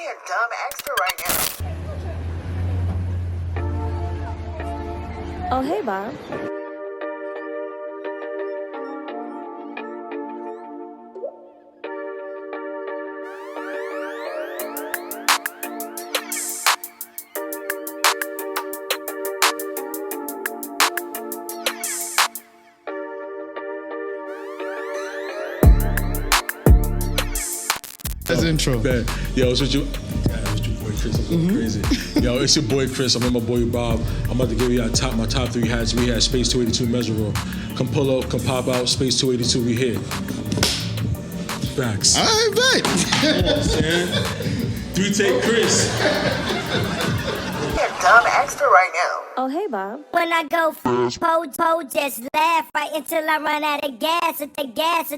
a dumb extra right now. Oh, hey, Bob. That's the intro. Man. Yo, it's with you. Yeah, it's your boy Chris. I'm going crazy. Yo, it's your boy Chris. I'm with my boy Bob. I'm about to give you my top 3 hats. We had Space 282 Measure. Come pull up, come pop out. Space 282, we here. Facts. All right, bet. Come on, man. 3-take Chris. Be a dumb extra right now. Oh, hey, Bob. When I go po, just laugh right until I run out of gas. At the gas.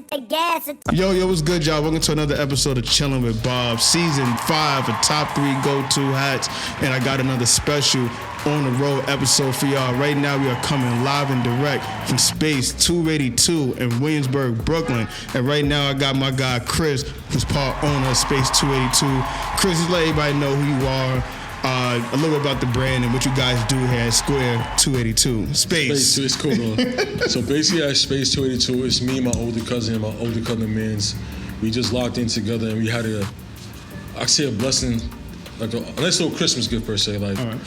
Yo, what's good, y'all? Welcome to another episode of Chilling with Bob, Season 5 of Top 3 Go-To Hats. And I got another special on the road episode for y'all. Right now, we are coming live and direct from Space 282 in Williamsburg, Brooklyn. And right now, I got my guy, Chris, who's part owner of Space 282. Chris, just let everybody know who you are. A little bit about the brand and what you guys do here at Square 282. Space. It's cool, though. So basically at Space 282, it's me and my older cousin Mans. We just locked in together and we had a blessing, like a nice little Christmas gift per se. Like, right.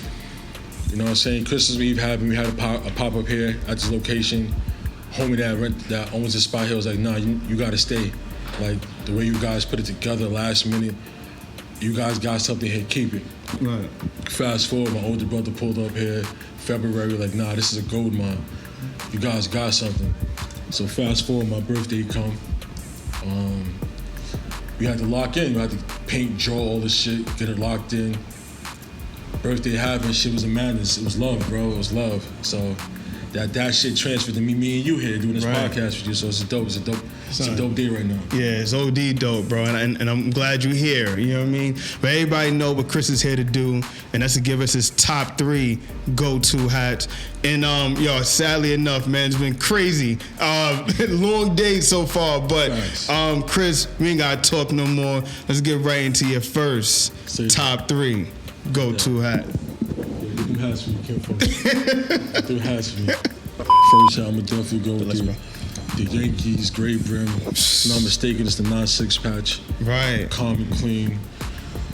You know what I'm saying? Christmas Eve happened, we had a pop-up here at this location. Homie that owns the spot here was like, nah, you gotta stay. Like, the way you guys put it together last minute, you guys got something here, keep it. Right. Fast forward, my older brother pulled up here February, like, nah, this is a gold mine. You guys got something. So fast forward, my birthday come. We had to lock in. We had to paint, draw all this shit, get it locked in. Birthday happened, shit was a madness. It was love, bro, it was love. So that shit transferred to me and you here doing this podcast with you. So it's a dope day right now. Yeah, it's OD dope, bro, and I'm glad you're here. You know what I mean? But everybody know what Chris is here to do, and that's to give us his top 3 go-to hats. And sadly enough, man, it's been crazy. Long day so far, but nice. Chris, we ain't gotta talk no more. Let's get right into your first top 3 go-to hat. Get them hats for me, Kim. Get them hats for me. First hat, I'm gonna definitely go with the Yankees gray brim. If I'm not mistaken, it's the 9-6 patch. Right. Calm and clean.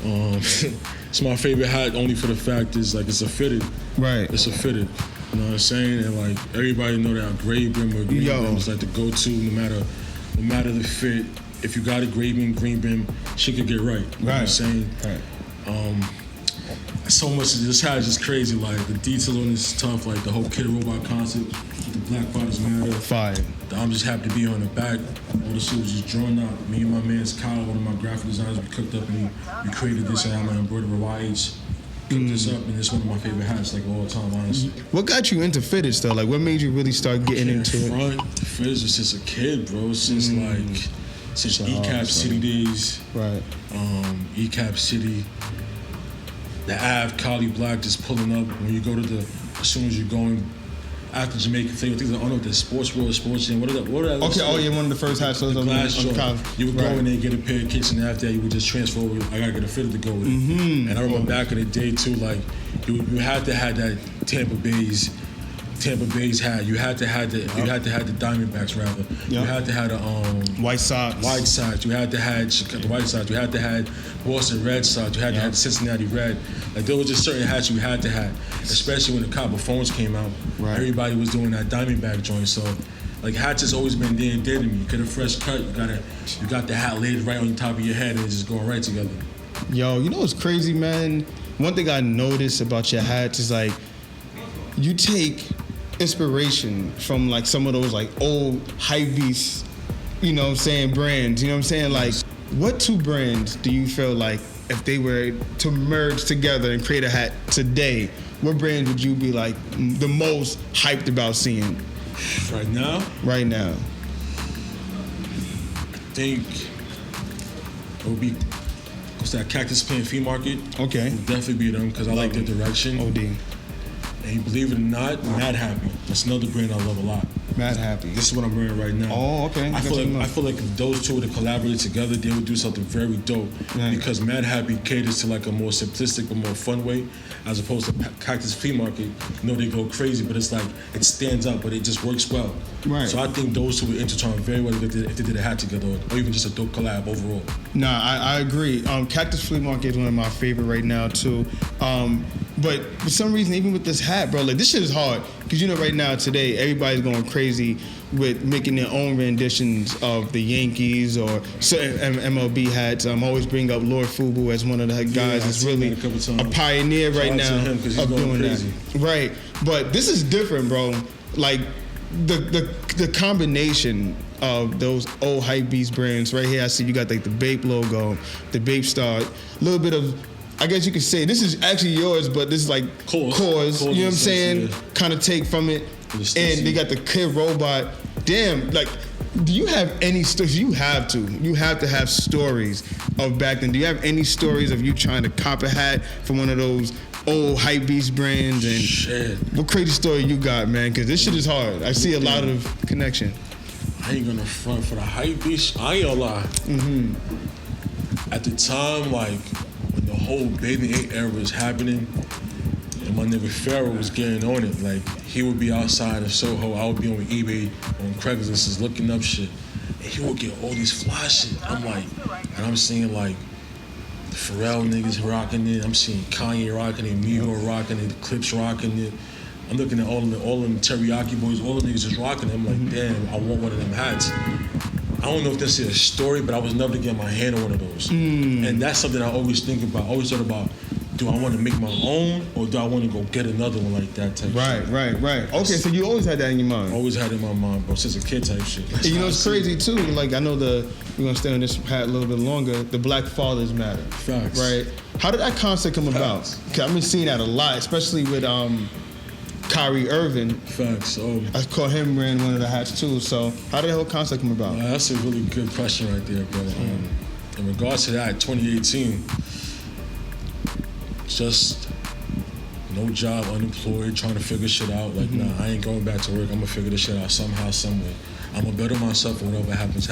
It's my favorite hat only for the fact is like it's a fitted. Right. It's a fitted. You know what I'm saying? And like everybody know that gray brim or green brim is like the go-to no matter the fit. If you got a gray brim, green brim, shit could get right. You know what I'm saying? Right. So much of this hat is just crazy. Like the details on this is tough. Like the whole Kid Robot concept with the Black Bodies Matter. Fire. I'm just happy to be on the back. All the shit was just drawn out. Me and my man's Kyle, one of my graphic designers, we cooked up and we created this. And I'm an embroiderer YH. Cooked this up, and it's one of my favorite hats, like all time, honestly. What got you into fitteds though? Like, what made you really start getting into it? Fitteds was just a kid, bro. Since ECAP City days. Right. ECAP City. The Ave, Cali Black just pulling up when you go to as soon as you're going after Jamaican thing. I think I don't know what the Sports World, Sports Gym. What are that? Okay, one of the first hats was on glass the show. You would go in there and get a pair of kits, and after that, you would just transfer over. I gotta get a fitted to go with it. And I remember back in the day too, like you had to have that Tampa Bay's hat. You had to have the Diamondbacks rather. Yep. You had to have the White Sox. You had to have the White Sox. You had to have Boston Red Sox. You had to have the Cincinnati Red. Like there was just certain hats you had to have, especially when the copper phones came out. Right. Everybody was doing that Diamondback joint. So like hats has always been there and dear to me. You get a fresh cut. You got the hat laid right on the top of your head and it's just going right together. Yo, you know what's crazy, man? One thing I noticed about your hats is like you take inspiration from like some of those like old Hypebeast, you know what I'm saying, brands, you know what I'm saying? Like, what 2 brands do you feel like if they were to merge together and create a hat today, what brand would you be like the most hyped about seeing? Right now? Right now. I think it would be, what's that, Cactus Plant Flea Market? Okay. It would definitely be them because I like their direction. OD. And believe it or not, Mad Happy. That's another brand I love a lot. Mad Happy. This is what I'm wearing right now. Oh, okay. I feel like if those two were to collaborate together, they would do something very dope. Yeah. Because Mad Happy caters to like a more simplistic, a more fun way, as opposed to Cactus Flea Market. You know, they go crazy, but it's like it stands out, but it just works well. Right. So I think those two would intertwine very well if they did a hat together, or even just a dope collab overall. Nah, I agree. Cactus Flea Market is one of my favorite right now too. But for some reason, even with this hat, bro, like this shit is hard. Cause you know right now today, everybody's going crazy with making their own renditions of the Yankees or certain MLB hats. I'm always bring up Lord Fubu as one of the guys that's really a pioneer right now of doing crazy. That. Right. But this is different, bro. Like the combination of those old Hypebeast brands right here. I see you got like the Bape logo, the Bape Star, a little bit of, I guess you could say this is actually yours, but this is like Cause, you know what I'm saying? Yeah. Kind of take from it. And they got the Kid Robot. Damn, like, do you have any stories? You have to have stories of back then. Do you have any stories of you trying to cop a hat from one of those old Hypebeast brands? And shit. What crazy story you got, man? Because this shit is hard. I see a lot of connection. I ain't gonna front for the Hypebeast. I ain't gonna lie. Mm-hmm. At the time, like, when the whole Bathing Ape era was happening, and my nigga Pharaoh was getting on it, like, he would be outside of Soho, I would be on eBay, on Craigslist, just looking up shit, and he would get all these fly shit. I'm like, and I'm seeing, like, the Pharrell niggas rocking it, I'm seeing Kanye rocking it, Migo rocking it, Clips rocking it. I'm looking at all of them Teriyaki boys, all the niggas just rocking it. I'm like, damn, I want one of them hats. I don't know if this is a story, but I was never to get my hand on one of those. And that's something I always think about. I always thought about, do I want to make my own, or do I want to go get another one like that type shit? Right. Okay, so you always had that in your mind? Always had it in my mind, bro, since a kid type shit. And you know, it's crazy too. Like, I know we're going to stay on this hat a little bit longer, the Black Fathers Matter. Facts. Right? How did that concept come about? Because I've been seeing that a lot, especially with Kyrie Irving. Facts. I caught him wearing one of the hats too. So how did the whole concept come about? That's a really good question right there, bro. In regards to that, 2018, just no job, unemployed, trying to figure shit out. Like, nah, I ain't going back to work. I'm gonna figure this shit out somehow, someway. I'm gonna better myself, and whatever happens.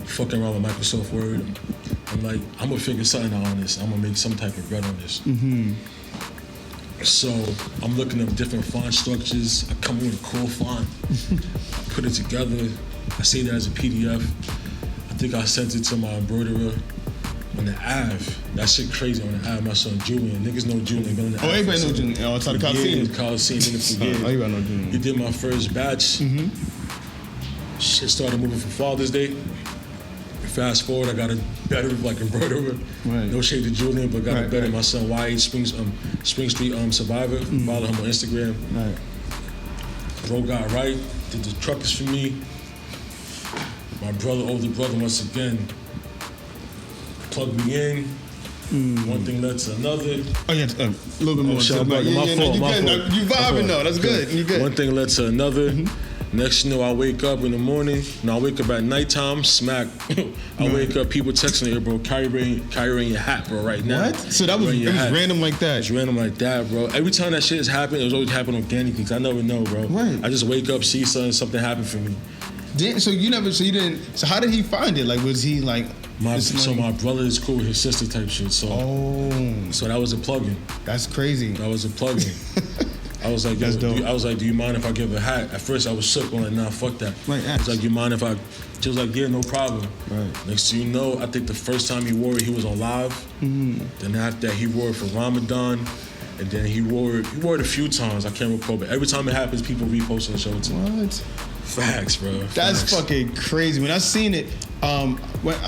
Fucking around with Microsoft Word. I'm like, I'm gonna figure something out on this. I'm gonna make some type of bread on this. So I'm looking up different font structures. I come up with a cool font, put it together. I save that as a PDF. I think I sent it to my embroiderer on the Ave. That shit crazy on the Ave. My son Julian. Niggas know Julian. Been on the Ave. Everybody know Julian. Outside the Coliseum. Coliseum. Everybody know Julian. He did my first batch. Shit started moving for Father's Day. Fast forward, I got a better like embroiderer. Right. No shade to Julian, but got a better. My son YH Spring Street Survivor. Follow him on Instagram. Bro got right. Did the truckers for me. My older brother, once again, plugged me in. One thing led to another. Oh yeah, a little bit more. My fault. You vibing though. That's good. You good. One thing led to another. Next you know, I wake up in the morning. No, I wake up at nighttime, smack. I wake up, people texting me, bro, carrying your hat, bro, right now. What? So that was random like that? It's random like that, bro. Every time that shit has happened, it was always happening organically, because I never know, bro. Right. I just wake up, see something happen for me. So how did he find it? Like, was he like... So my brother is cool with his sister type shit, so... So that was a plug-in. That's crazy. That was a plug-in. I was like, do you mind if I give a hat? At first I was shook, I'm like, nah, fuck that. Right, I was like, you mind if I... She was like, yeah, no problem. Right. Next thing you know, I think the first time he wore it, he was on live. Then after that, he wore it for Ramadan. And then he wore it a few times, I can't recall, but every time it happens, people repost and show it to me. What? Facts, bro. That's fucking crazy. When I seen it, I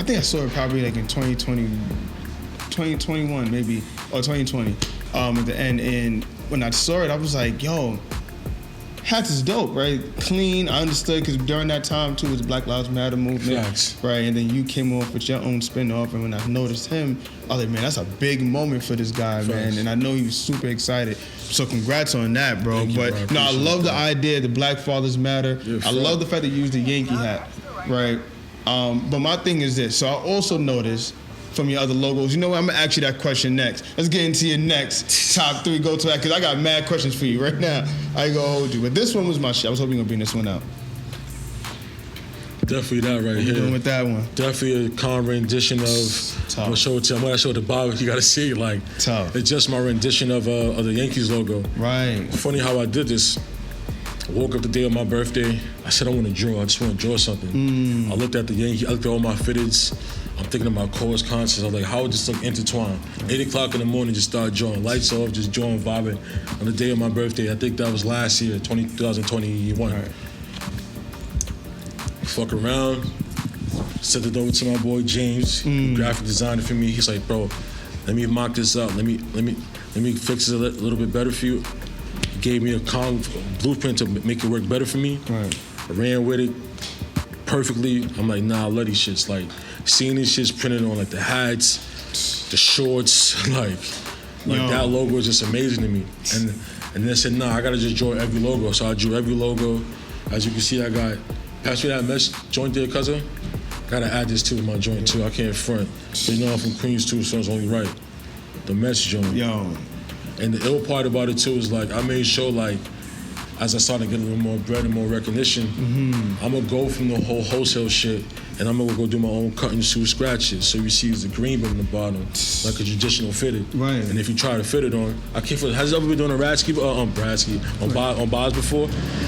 think I saw it probably like in 2021 maybe, or 2020, at the end. And when I saw it, I was like, yo, hats is dope, right? Clean, I understood, because during that time too, it was Black Lives Matter movement. Facts. Right? And then you came off with your own spin-off, and when I noticed him, I was like, man, that's a big moment for this guy, man. And I know he was super excited. So congrats on that, bro. But no, I love the idea, the Black Fathers Matter. I love the fact that you used the Yankee hat, right? But my thing is this. So I also noticed, from your other logos? You know what? I'm gonna ask you that question next. Let's get into your next top 3 go-to hat, because I got mad questions for you right now. I ain't gonna hold you, but this one was my shit. I was hoping you were gonna bring this one out. Definitely that right here. Doing with that one. Definitely a calm rendition of. I'm gonna show it to you. I'm gonna show the Bob. You gotta see it. Like, tough. It's just my rendition of the Yankees logo. Right. Funny how I did this. I woke up the day of my birthday. I said I want to draw. I just want to draw something. I looked at the Yankee. I looked at all my fitteds. I'm thinking about chords, concerts. I was like, how would this look intertwined? 8 o'clock in the morning, just start drawing. Lights off, just drawing, vibing. On the day of my birthday, I think that was last year, 2021. Right. Fuck around. Sent it over to my boy James, graphic designer for me. He's like, bro, let me mock this up. Let me fix it a little bit better for you. He gave me a blueprint to make it work better for me. Right. I ran with it perfectly. I'm like, nah, I love these shits. Like, seeing these shits printed on like the hats, the shorts, like that logo is just amazing to me. And then I said, nah, I gotta just draw every logo. So I drew every logo. As you can see, I got, pass me that mesh joint there, cousin. Gotta add this to my joint too. I can't front. So you know I'm from Queens too, so it's only right. The mesh joint. Yo. And the ill part about it too is like I made sure like as I started getting a little more bread and more recognition, I'm gonna go from the whole wholesale shit and I'm gonna go do my own cut and sew scratches. So you see it's the green bit in the bottom, like a traditional fitted. Right. And if you try to fit it on, I can't fit it. Has you ever been doing a on Boz before?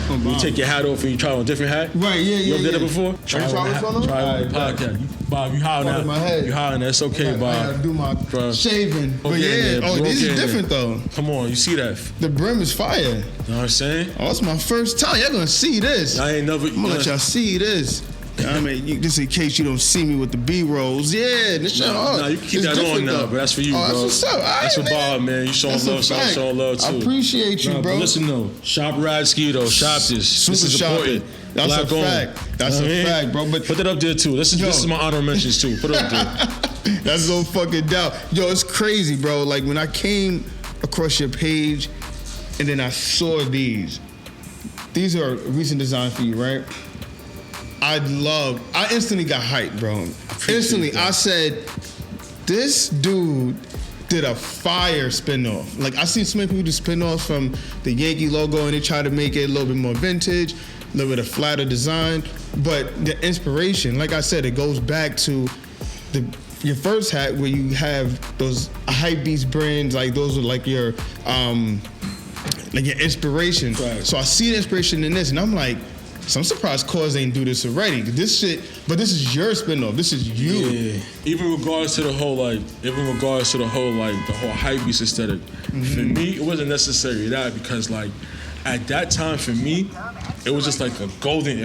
You take your hat off and you try on a different hat? Right, yeah. You ever did it before? Try it on the podcast. Bob, you hollering at my head. You hollering at it's okay, Bob. I gotta do my shaving. But yeah, this is different though. Come on, you see that? The brim is fire. You know what I'm saying? Oh, it's my first time. Y'all gonna see this. I ain't never. I'm gonna let y'all see this. I mean, just in case you don't see me with the B-rolls. Yeah, this shit hard. Nah, you can keep that on now, but that's for you, bro. That's what's up. That's for Bob, man. You showing love, so I'm showing love too. I appreciate you, bro. But listen though, shop RADD though, shop this. Super this is shopping. important. That's Black a fact. That's a fact, bro. But put that up there too. This is my honorable mentions too. Put it up there. That's no fucking doubt. Yo, it's crazy, bro. Like when I came across your page and then I saw these are a recent design for you, right? I instantly got hyped, bro. Instantly, I said, this dude did a fire spin-off. Like, I seen so many people do spin-offs from the Yankee logo and they try to make it a little bit more vintage, a little bit of flatter design. But the inspiration, like I said, it goes back to your first hat where you have those Hypebeast brands, like those are like your inspiration. Right. So I see the inspiration in this and I'm like, so I'm surprised Cause ain't do this already. This is your spin-off. This is you. Yeah. Even regards to the whole the whole Hypebeast aesthetic. For me, it wasn't necessarily that because like at that time for me, it was just like a golden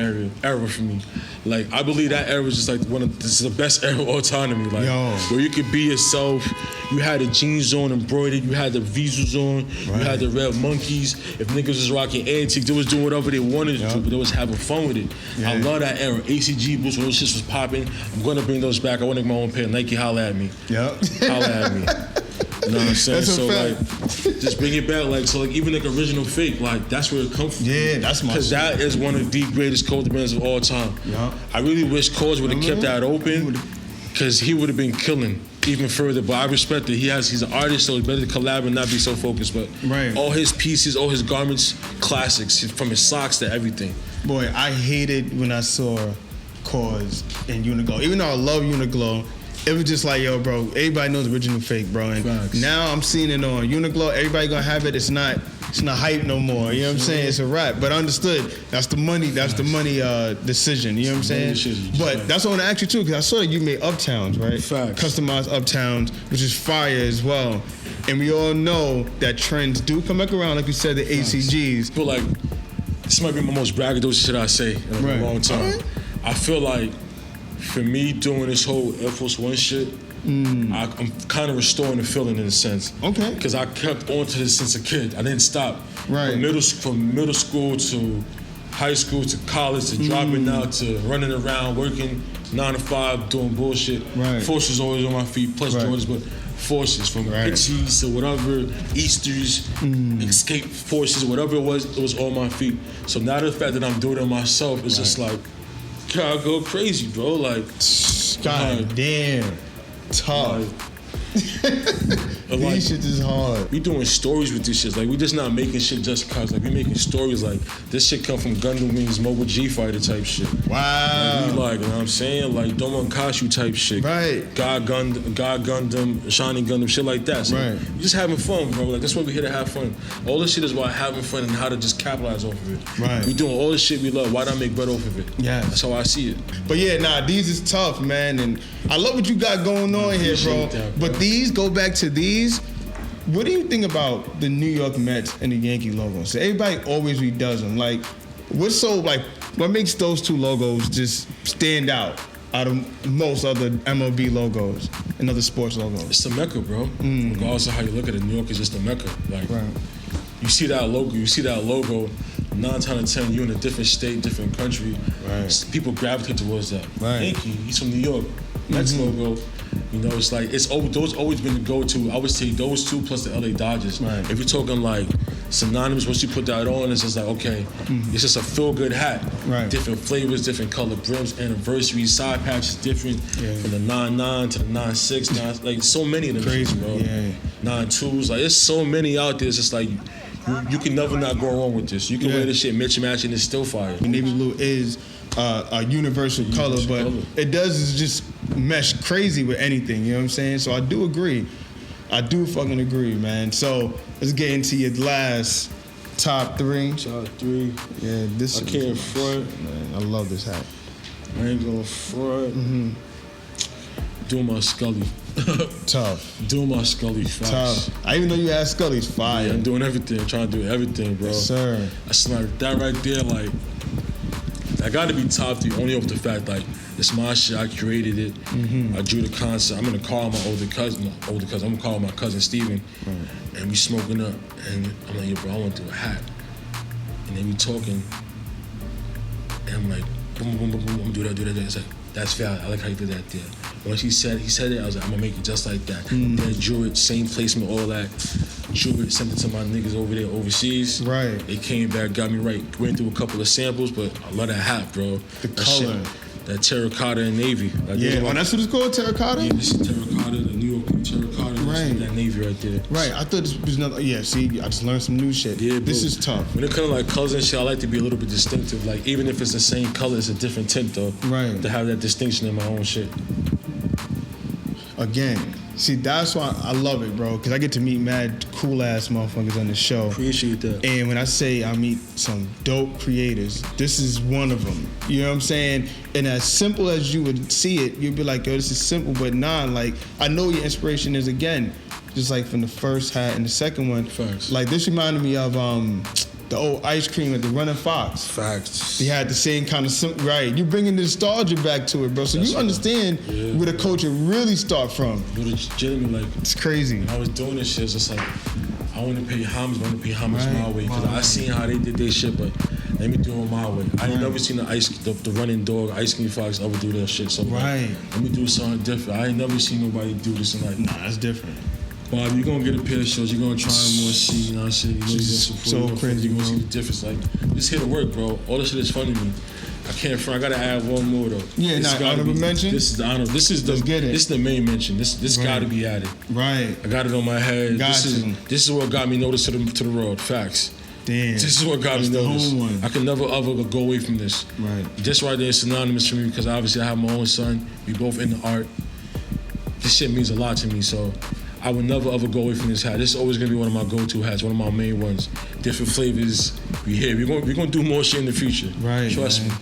era for me. Like I believe that era was just like this is the best era of all time to me. Like where you could be yourself. You had the jeans on embroidered, you had the Visas on, you had the red monkeys. If niggas was rocking antiques, they was doing whatever they wanted to, but they was having fun with it. Yeah. I love that era. ACG boots, when those shits was popping. I'm gonna bring those back. I want to make my own pair. Nike, holla at me. Yep. Holla at me. You know what I'm saying? So like, just bring it back. Like so, like even like original fake, like that's where it comes from. Yeah, that's my. Because that is one of the greatest clothing brands of all time. Yeah. I really wish Cause would have kept that open, because he would have been killing even further. But I respect it. He's an artist, so it's better to collab and not be so focused. But all his pieces, all his garments, classics, from his socks to everything. Boy, I hated when I saw Cause and Uniqlo. Even though I love Uniqlo, it was just like, yo, bro, everybody knows original fake, bro. And now I'm seeing it on Uniqlo. Everybody gonna have it. It's not hype no more. You know what I'm saying? It's a wrap. But I understood. That's the money. That's the money decision. You know what I'm saying? But that's what I want to ask you too, because I saw that you made Uptowns, right? Facts. Customized Uptowns, which is fire as well. And we all know that trends do come back around, like you said, the ACGs. But like, this might be my most braggadocious shit I say in a long time. I feel like, for me doing this whole Air Force One shit, I'm kind of restoring the feeling in a sense. Okay. Because I kept on to this since a kid. I didn't stop. Right. From middle school to high school to college to dropping out to running around, working 9 to 5, doing bullshit. Right. Forces always on my feet, plus Jordans, but forces from Pixies to whatever, Easters, escape forces, whatever it was on my feet. So now the fact that I'm doing it myself is just like, God, I go crazy, bro. Like, God damn. Tough. Like, These shit is hard. We doing stories with this shit. Like, we just not making shit just cause. Like, we making stories. Like, this shit come from Gundam Wings, Mobile G Fighter type shit. Wow. Like, we like, you know what I'm saying? Like, Domon Kashu type shit. Right. God Gundam, Shining Gundam, shit like that. So Right. we just having fun, bro. Like, that's why we here to have fun. All this shit is about having fun and how to just capitalize off of it. Right. We doing all this shit we love. Why not make bread off of it? Yes. That's how I see it. But yeah, nah, these is tough, man. And I love what you got going on here, bro. Appreciate that, bro. But these, go back to these. What do you think about the New York Mets and the Yankee logos? So everybody always redoes them. Like, what makes those two logos just stand out of most other MLB logos and other sports logos? It's the Mecca, bro. Regardless of how you look at it, New York is just the Mecca. Like, Right. you see that logo, 9 times out of 10, you in a different state, different country. Right. People gravitate towards that. Right. Yankee, he's from New York. Mets logo, you know, it's like, those always been the go-to. I would say those two plus the LA Dodgers. Right. If you're talking like synonymous, once you put that on, it's just like, okay, it's just a feel-good hat. Right. Different flavors, different color brims, anniversaries, side patches different. Yeah. From the 9-9 to the 9-6, like so many of them. Crazy, shits, bro. yeah. 9-2s, like there's so many out there. It's just like, you can never not go wrong with this. You can Yeah. wear this shit, match and it's still fire. Navy blue is a universal color, but it does just mesh crazy with anything, you know what I'm saying? So I do agree. I do fucking agree, man. So let's get into your last top three. Top 3. Yeah, this I can't front. Man, I love this hat. I ain't gonna front. Doing my Scully. Tough. Doing my Scully facts. Tough. I even know you asked Scully's fire. Yeah, I'm doing everything. I'm trying to do everything, bro. Yes, sir. That's like that right there. Like, I gotta be top 3 only off the fact like it's my shit. I created it. I drew the concept. I'm gonna call my older cousin. I'm gonna call my cousin Steven. And we smoking up. And I'm like, yo, bro, I want to do a hat. And then we talking. And I'm like, boom, boom, boom, boom. I'm gonna do that. It's like, that's fair. I like how you did that there. Once he said it, I was like, I'm gonna make it just like that. Then drew it, same placement, all that. Drew it, sent it to my niggas over there overseas. Right. They came back, got me right. Went through a couple of samples, but I love that hat, bro. The that color. Shit, that terracotta and navy. Like, Yeah, that's what it's called, terracotta? Yeah, this is terracotta, the New York terracotta. Right. That navy right there. Right, I thought this was another. Yeah, see, I just learned some new shit. Yeah, this bro. is tough. When it comes to like colors and shit, I like to be a little bit distinctive. Like, even if it's the same color, it's a different tint though. Right. To have that distinction in my own shit. Again, see, that's why I love it, bro, because I get to meet mad cool ass motherfuckers on the show. Appreciate that. And when I say I meet some dope creators, this is one of them. You know what I'm saying? And as simple as you would see it, you'd be like, yo, this is simple, but nah, like, I know your inspiration is, again, just like from the first hat and the second one. Facts. Like, this reminded me of the old ice cream at the Running Fox. Facts. They had the same kind of, right. You're bringing nostalgia back to it, bro. So That's you right. understand where the culture really start from. But it's genuinely like, It's crazy. when I was doing this shit, it's just like, I want to pay homage Right. my way. Because I seen how they did their shit, but let me do it my way. I ain't never seen the running dog, Ice Cream Fox ever do that shit. So Right. let me do something different. I ain't never seen nobody do this and like, Nah, that's different. Bob, you're gonna get a pair of shows, you're gonna try more shit, you know what I'm saying? You know, you're gonna support, So crazy, you're gonna see bro. the difference. Like, just here to work, bro. All this shit is funny to me. I can't front. I gotta add one more though. Yeah, This nah, gotta honorable be- mention? This is the honor. This is the Let's get it. This is the main mention. This Right. gotta be added. Right. I got it on my head. Got This you. is what got me noticed to the world. Facts. Damn. This is what got That's me the noticed. whole one. I can never ever go away from this. Right. This right there is synonymous for me because obviously I have my own son. We both in the art. This shit means a lot to me, so I would never ever go away from this hat. This is always gonna be one of my go-to hats, one of my main ones. Different flavors. We're gonna do more shit in the future. Right. Trust man. me.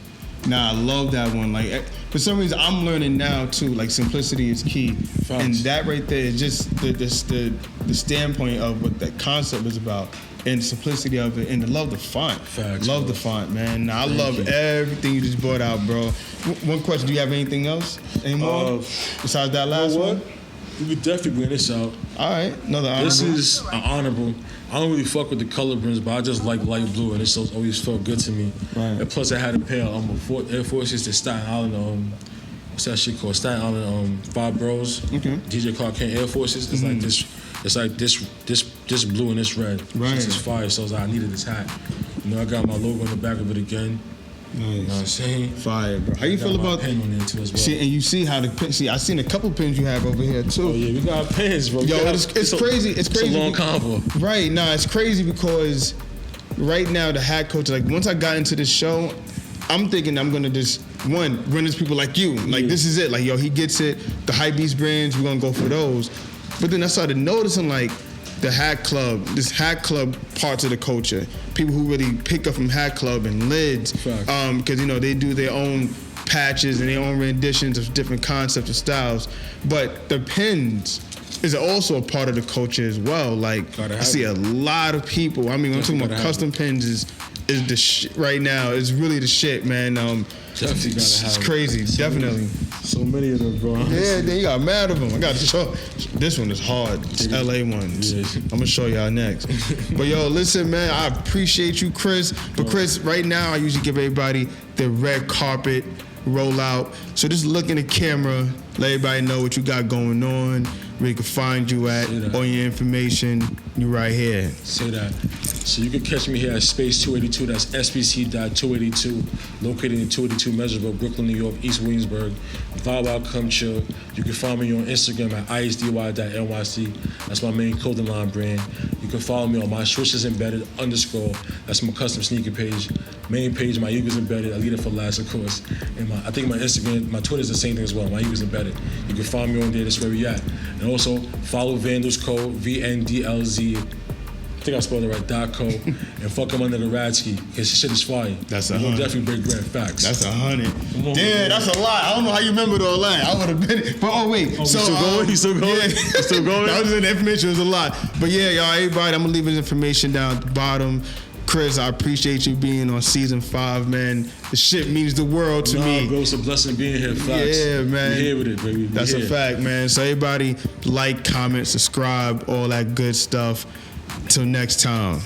Nah, I love that one. Like, for some reason, I'm learning now too. Like, simplicity is key, Facts. and that right there is just the standpoint of what that concept is about, and the simplicity of it, and the love the font. Facts, Love bro. the font, man. Nah, I Thank love you. everything you just brought out, bro. One question: do you have anything else anymore besides that last one? We could definitely bring this out. All right, another honorable. This is an honorable. I don't really fuck with the color brims, but I just like light blue, and it's always felt good to me. Right. And plus, I had a pair of Air Forces, the Staten Island. What's that shit called? Staten Island 5 Bros. Okay. DJ Clark Kent Air Forces. It's like this. It's like this blue and this red. Right. This is fire. So I was like, I needed this hat. You know, I got my logo on the back of it again. You know what I'm saying? Fire, bro. How you I got feel my about pen on there too as well. See, and you see how the pin. See, I seen a couple pins you have over here too. Oh yeah, we got pens, bro. Yo, it's crazy. It's crazy. It's a long convo. Right. Nah, it's crazy because right now the hat coach, like once I got into this show, I'm thinking I'm gonna just run into people like you. Like this is it. Like yo, he gets it. The Hypebeast brands, we're gonna go for those. But then I started noticing like the hat club, this hat club parts of the culture. People who really pick up from hat club and lids, because you know they do their own patches and their own renditions of different concepts and styles. But the pins is also a part of the culture as well. Like I see a lot of people. I mean, when I'm talking about custom pins is the shit right now. It's really the shit, man. Definitely gotta have it's crazy. Definitely. So many of them, bro. Yeah, then you got mad of them. I got to show. This one is hard. It's LA ones. Yeah. I'm gonna show y'all next. But yo, listen, man. I appreciate you, Chris. But Chris, right now I usually give everybody the red carpet rollout. So just look in the camera, let everybody know what you got going on, where you can find you at, all your information. You right here. Say that. So you can catch me here at Space 282. That's SBC.282, located in 282 Measurable, Brooklyn, New York, East Williamsburg. Vibe Out, come chill. You can find me on Instagram at isdy.nyc. That's my main clothing line brand. You can follow me on my Swishes Embedded _ That's my custom sneaker page. Main page, my Eagles Embedded. I leave it for last, of course. And I think my Instagram, my Twitter is the same thing as well. My Eagles Embedded. You can find me on there. That's where we at. And also follow Vandals Code VNDLZ. I think I spelled it right. .co and fuck him under the Radski because his shit is fire. That's a hundred. Definitely break bread. Facts. That's 100. Damn, that's a lot. I don't know how you remembered all that. I would have been. But oh wait, so still going? He's still going? Yeah. He's still going? That was in the information. It was a lot. But yeah, y'all, everybody, I'm gonna leave his information down at the bottom. Chris, I appreciate you being on season 5, man. The shit means the world to me. Bro, it's a blessing being here. Facts. Yeah, man. We here with it, baby. That's a fact, man. So everybody, like, comment, subscribe, all that good stuff. Till next time.